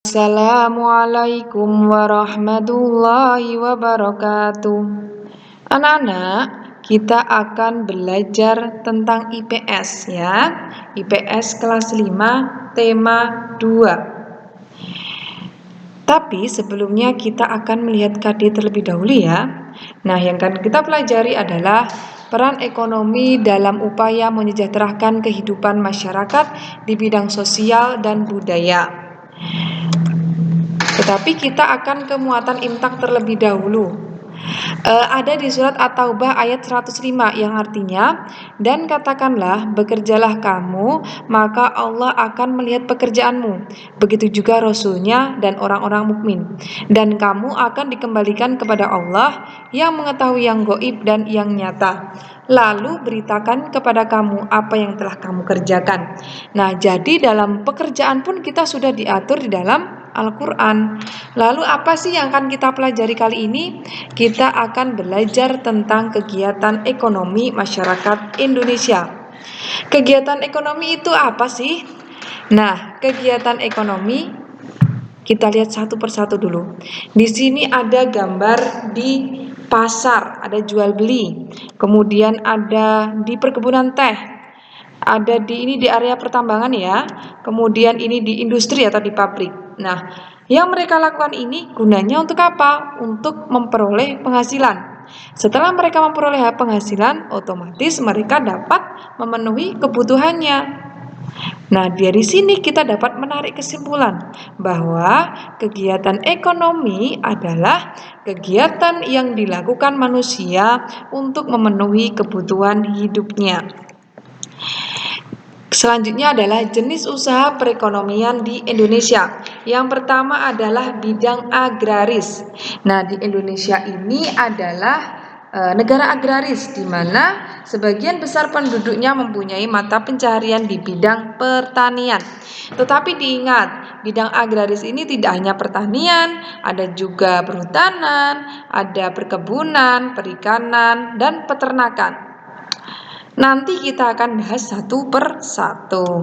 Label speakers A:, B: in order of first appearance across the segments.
A: Assalamualaikum warahmatullahi wabarakatuh. Anak-anak, kita akan belajar tentang IPS ya. IPS kelas 5, tema 2. Tapi sebelumnya kita akan melihat KD terlebih dahulu ya. Nah, yang akan kita pelajari adalah peran ekonomi dalam upaya menyejahterakan kehidupan masyarakat di bidang sosial dan budaya. Tetapi kita akan ke muatan imtak terlebih dahulu. Ada di surat At-Taubah ayat 105 yang artinya, dan katakanlah bekerjalah kamu, maka Allah akan melihat pekerjaanmu, begitu juga Rasulnya dan orang-orang mukmin, dan kamu akan dikembalikan kepada Allah yang mengetahui yang gaib dan yang nyata, lalu beritakan kepada kamu apa yang telah kamu kerjakan. Nah, jadi dalam pekerjaan pun kita sudah diatur di dalam Al-Quran. Lalu apa sih yang akan kita pelajari kali ini? Kita akan belajar tentang kegiatan ekonomi masyarakat Indonesia. Kegiatan ekonomi itu apa sih? Nah, kegiatan ekonomi kita lihat satu persatu dulu. Di sini ada gambar di pasar, ada jual beli. Kemudian ada di perkebunan teh. Ada di area pertambangan ya. Kemudian ini di industri atau di pabrik. Nah, yang mereka lakukan ini gunanya untuk apa? Untuk memperoleh penghasilan. Setelah mereka memperoleh penghasilan, otomatis mereka dapat memenuhi kebutuhannya. Nah, dari sini kita dapat menarik kesimpulan bahwa kegiatan ekonomi adalah kegiatan yang dilakukan manusia untuk memenuhi kebutuhan hidupnya. Selanjutnya adalah jenis usaha perekonomian di Indonesia. Yang pertama adalah bidang agraris. Nah, di Indonesia ini adalah negara agraris, di mana sebagian besar penduduknya mempunyai mata pencaharian di bidang pertanian. Tetapi diingat, bidang agraris ini tidak hanya pertanian, ada juga perhutanan, ada perkebunan, perikanan, dan peternakan. Nanti kita akan bahas satu per satu.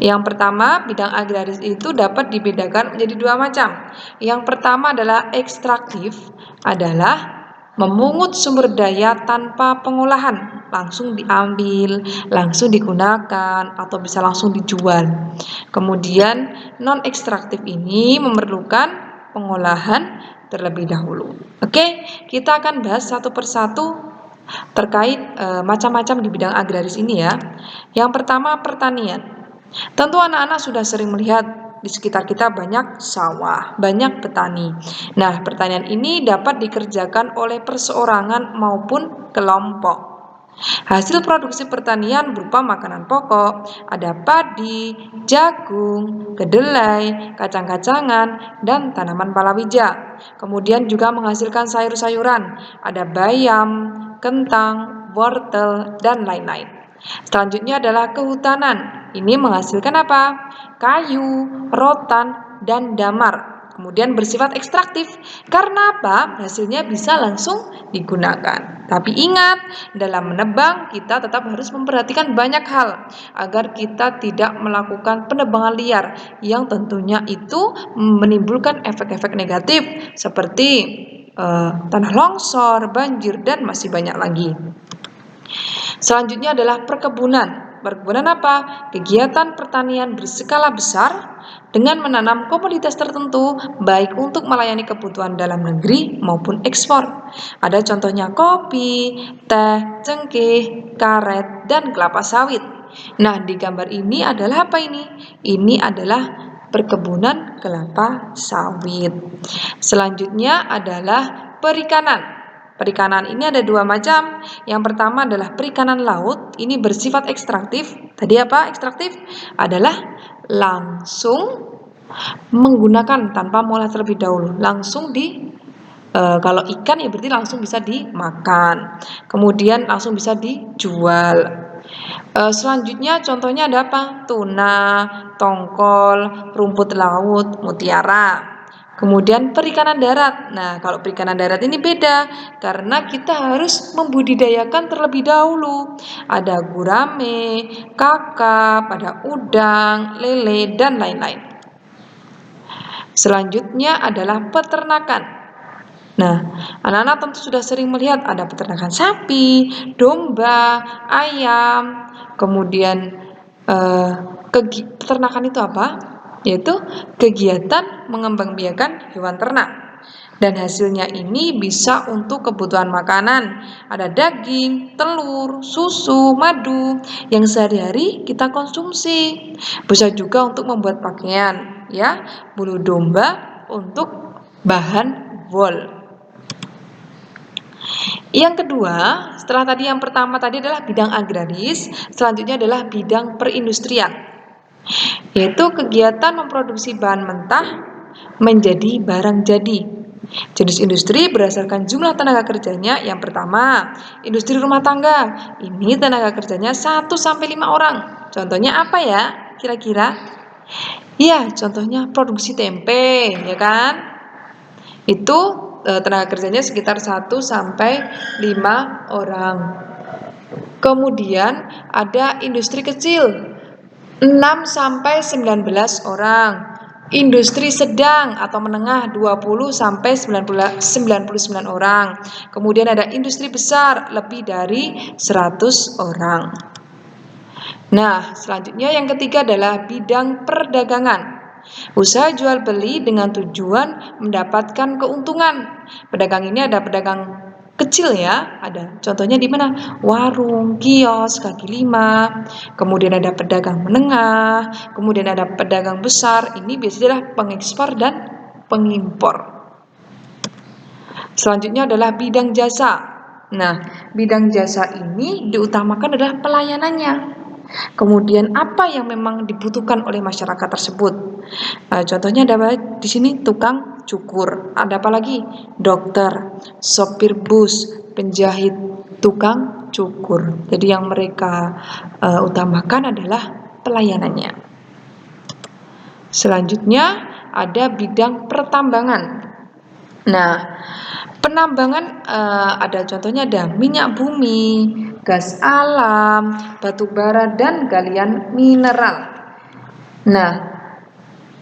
A: Yang pertama, bidang agraris itu dapat dibedakan menjadi dua macam. Yang pertama adalah ekstraktif, adalah memungut sumber daya tanpa pengolahan, langsung diambil, langsung digunakan, atau bisa langsung dijual. Kemudian non ekstraktif ini memerlukan pengolahan terlebih dahulu. Oke, kita akan bahas satu persatu terkait macam-macam di bidang agraris ini ya. Yang pertama, pertanian. Tentu anak-anak sudah sering melihat di sekitar kita banyak sawah, banyak petani. Nah, pertanian ini dapat dikerjakan oleh perseorangan maupun kelompok. Hasil produksi pertanian berupa makanan pokok, ada padi, jagung, kedelai, kacang-kacangan, dan tanaman palawija. Kemudian juga menghasilkan sayur-sayuran, ada bayam, kentang, wortel, dan lain-lain. Selanjutnya adalah kehutanan. Ini menghasilkan apa? Kayu, rotan, dan damar. Kemudian bersifat ekstraktif. Karena apa? Hasilnya bisa langsung digunakan. Tapi ingat, dalam menebang kita tetap harus memperhatikan banyak hal agar kita tidak melakukan penebangan liar yang tentunya itu menimbulkan efek-efek negatif seperti tanah longsor, banjir, dan masih banyak lagi. Selanjutnya adalah perkebunan. Perkebunan apa? Kegiatan pertanian berskala besar dengan menanam komoditas tertentu baik untuk melayani kebutuhan dalam negeri maupun ekspor. Ada contohnya kopi, teh, cengkeh, karet, dan kelapa sawit. Nah, di gambar ini adalah apa ini? Ini adalah perkebunan kelapa sawit. Selanjutnya adalah perikanan. Perikanan ini ada dua macam. Yang pertama adalah perikanan laut. Ini bersifat ekstraktif. Tadi apa ekstraktif? Adalah langsung menggunakan tanpa mengolah terlebih dahulu. Langsung kalau ikan ya berarti langsung bisa dimakan. Kemudian langsung bisa dijual. Selanjutnya contohnya ada apa? Tuna, tongkol, rumput laut, mutiara. Kemudian perikanan darat. Nah, kalau perikanan darat ini beda karena kita harus membudidayakan terlebih dahulu. Ada gurame, kakap, ada udang, lele, dan lain-lain. Selanjutnya adalah peternakan. Nah, anak-anak tentu sudah sering melihat ada peternakan sapi, domba, ayam, kemudian peternakan itu apa? Yaitu kegiatan mengembangbiakan hewan ternak. Dan hasilnya ini bisa untuk kebutuhan makanan. Ada daging, telur, susu, madu yang sehari-hari kita konsumsi. Bisa juga untuk membuat pakaian, ya, bulu domba untuk bahan wol. Yang kedua, setelah tadi yang pertama tadi adalah bidang agraris, selanjutnya adalah bidang perindustrian, yaitu kegiatan memproduksi bahan mentah menjadi barang jadi. Jenis industri berdasarkan jumlah tenaga kerjanya. Yang pertama, industri rumah tangga. Ini tenaga kerjanya 1 sampai 5 orang. Contohnya apa ya? Kira-kira? Ya, contohnya produksi tempe, ya kan? Itu tenaga kerjanya sekitar 1 sampai 5 orang. Kemudian ada industri kecil, 6 sampai 19 orang. Industri sedang atau menengah 20 sampai 99 orang. Kemudian ada industri besar lebih dari 100 orang. Nah, selanjutnya yang ketiga adalah bidang perdagangan. Usaha jual beli dengan tujuan mendapatkan keuntungan. Pedagang ini ada pedagang kecil ya, ada contohnya di mana? Warung, kios, kaki lima. Kemudian ada pedagang menengah, kemudian ada pedagang besar. Ini biasanya pengekspor dan pengimpor. Selanjutnya adalah bidang jasa. Nah, bidang jasa ini diutamakan adalah pelayanannya. Kemudian apa yang memang dibutuhkan oleh masyarakat tersebut. Contohnya ada di sini tukang cukur, ada apa lagi? Dokter, sopir bus, penjahit, tukang cukur. Jadi yang mereka utamakan adalah pelayanannya. Selanjutnya ada bidang pertambangan. Nah, penambangan ada contohnya ada minyak bumi, gas alam, batu bara, dan galian mineral. Nah,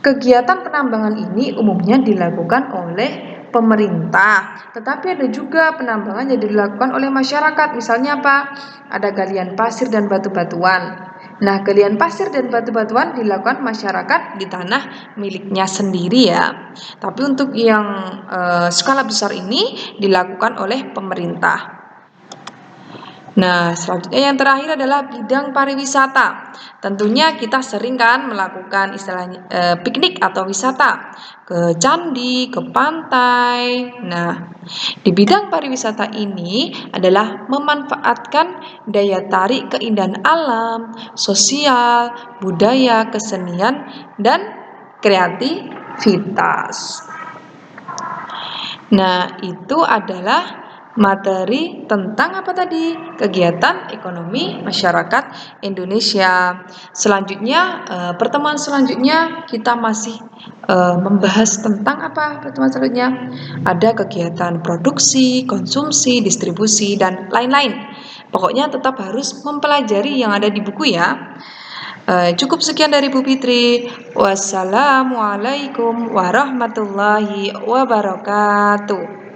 A: kegiatan penambangan ini umumnya dilakukan oleh pemerintah, tetapi ada juga penambangan yang dilakukan oleh masyarakat. Misalnya apa? Ada galian pasir dan batu-batuan. Nah, galian pasir dan batu-batuan dilakukan masyarakat di tanah miliknya sendiri ya. Tapi untuk yang skala besar ini dilakukan oleh pemerintah. Nah, selanjutnya yang terakhir adalah bidang pariwisata. Tentunya kita sering kan melakukan istilahnya piknik atau wisata ke candi, ke pantai. Nah, di bidang pariwisata ini adalah memanfaatkan daya tarik keindahan alam, sosial, budaya, kesenian, dan kreativitas. Nah, itu adalah materi tentang apa tadi? Kegiatan ekonomi masyarakat Indonesia. Selanjutnya, pertemuan selanjutnya kita masih membahas tentang apa pertemuan selanjutnya? Ada kegiatan produksi, konsumsi, distribusi, dan lain-lain. Pokoknya tetap harus mempelajari yang ada di buku ya. Cukup sekian dari Bu Fitri. Wassalamualaikum warahmatullahi wabarakatuh.